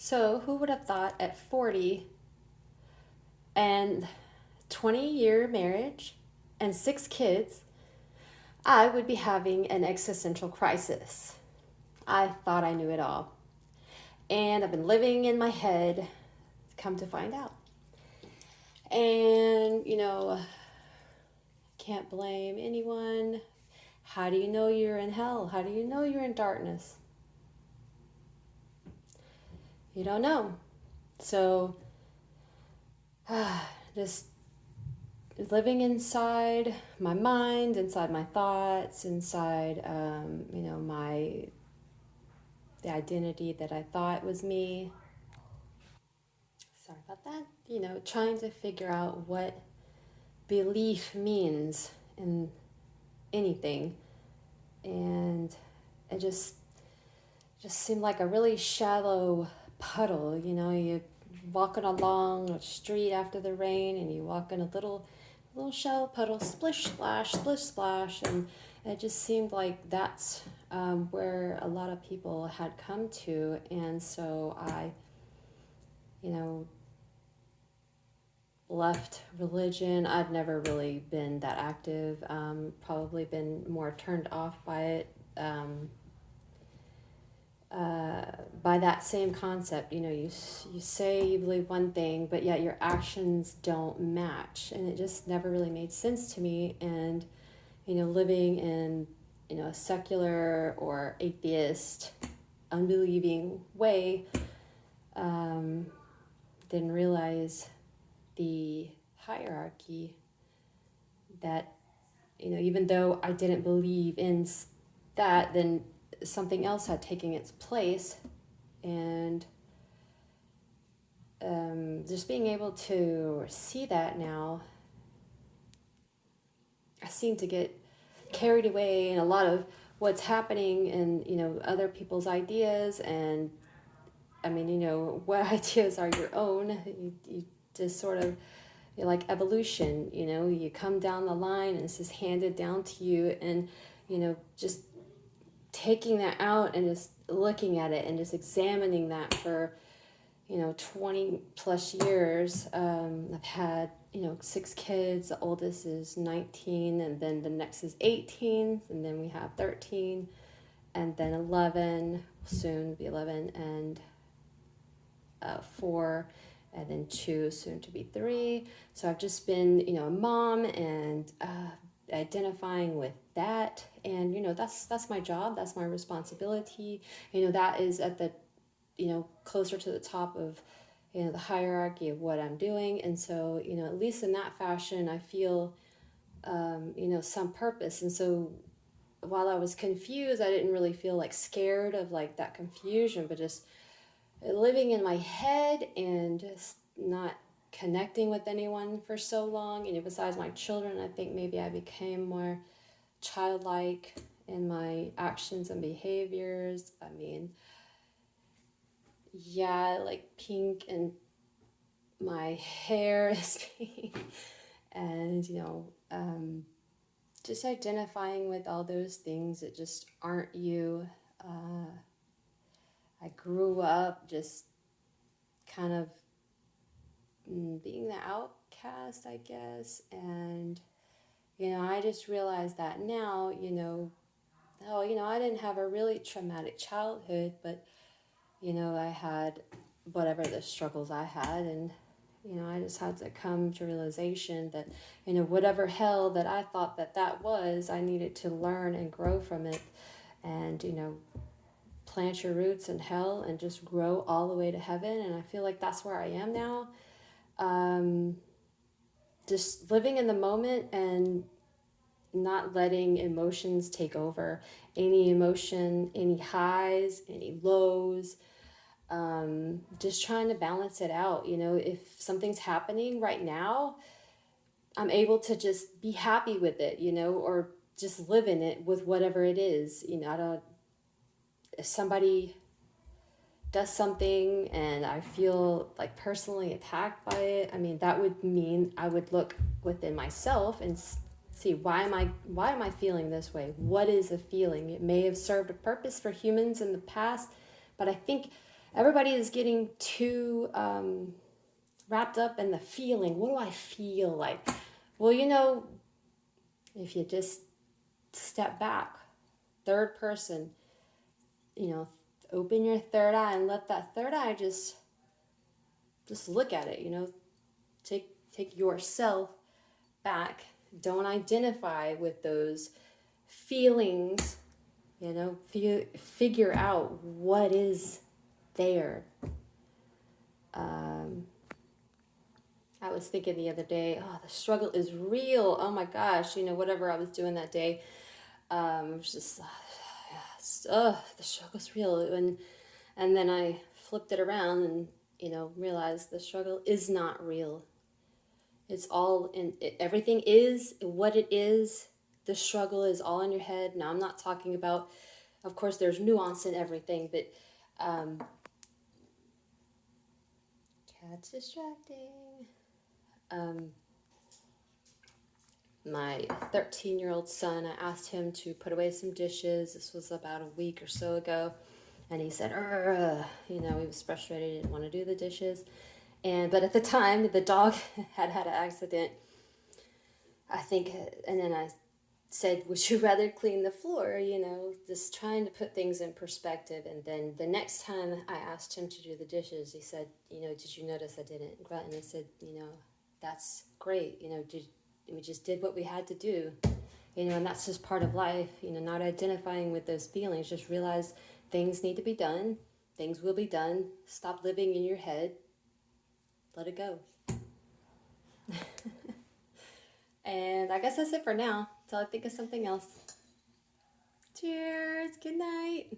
So, who would have thought at 40 and 20-year marriage and 6 kids, I would be having an existential crisis? I thought I knew it all. And I've been living in my head, come to find out. And, can't blame anyone. How do you know you're in hell? How do you know you're in darkness? You don't know. So, just living inside my mind, inside my thoughts, inside, the identity that I thought was me. Sorry about that. Trying to figure out what belief means in anything, and it just seemed like a really shallow puddle. You walking along a street after the rain, and you walk in a little shallow puddle, splish splash, and it just seemed like that's where a lot of people had come to. And so I, left religion. I've never really been that active, probably been more turned off by it, by that same concept. You say you believe one thing, but yet your actions don't match, and it just never really made sense to me. And living in a secular or atheist, unbelieving way, didn't realize the hierarchy that even though I didn't believe in that, then something else had taken its place. And just being able to see that now, I seem to get carried away in a lot of what's happening and other people's ideas. And I mean, what ideas are your own? You just sort of, like evolution, you come down the line and it's just handed down to you. And just taking that out and just looking at it and just examining that for 20 plus years. I've had 6 kids. The oldest is 19, and then the next is 18, and then we have 13, and then 11, soon be 11, and 4, and then 2, soon to be 3. So I've just been a mom, and identifying with that. And that's my job, that's my responsibility. That is at the closer to the top of the hierarchy of what I'm doing. And so at least in that fashion I feel some purpose. And so while I was confused, I didn't really feel like scared of like that confusion, but just living in my head and just not connecting with anyone for so long. Besides my children, I think maybe I became more childlike in my actions and behaviors. I mean, yeah, like pink, and my hair is pink, and just identifying with all those things that just aren't you. I grew up just kind of being the outcast, I guess. And I just realized that now. I didn't have a really traumatic childhood, but I had whatever the struggles I had. And I just had to come to realization that whatever hell that I thought that was, I needed to learn and grow from it. And plant your roots in hell and just grow all the way to heaven. And I feel like that's where I am now. Just living in the moment and not letting emotions take over. Any emotion, any highs, any lows, just trying to balance it out. If something's happening right now, I'm able to just be happy with it, or just live in it with whatever it is. If somebody does something and I feel like personally attacked by it, I mean, that would mean I would look within myself and see, why am I feeling this way? What is a feeling? It may have served a purpose for humans in the past, but I think everybody is getting too wrapped up in the feeling. What do I feel like? Well, if you just step back, third person, open your third eye and let that third eye just look at it, take yourself back. Don't identify with those feelings, figure out what is there. I was thinking the other day, oh, the struggle is real. Oh my gosh, whatever I was doing that day, it was just, the struggle's real. And then I flipped it around and, realized the struggle is not real. It's all everything is what it is. The struggle is all in your head. Now, I'm not talking about, of course, there's nuance in everything, but cat's distracting. My 13-year-old son, I asked him to put away some dishes. This was about a week or so ago. And he said, he was frustrated, he didn't want to do the dishes. But at the time, the dog had an accident, I think. And then I said, would you rather clean the floor? Just trying to put things in perspective. And then the next time I asked him to do the dishes, he said, did you notice I didn't grunt? And I said, that's great. We just did what we had to do. And that's just part of life, not identifying with those feelings. Just realize things need to be done. Things will be done. Stop living in your head. Let it go. And I guess that's it for now, till I think of something else. Cheers. Good night.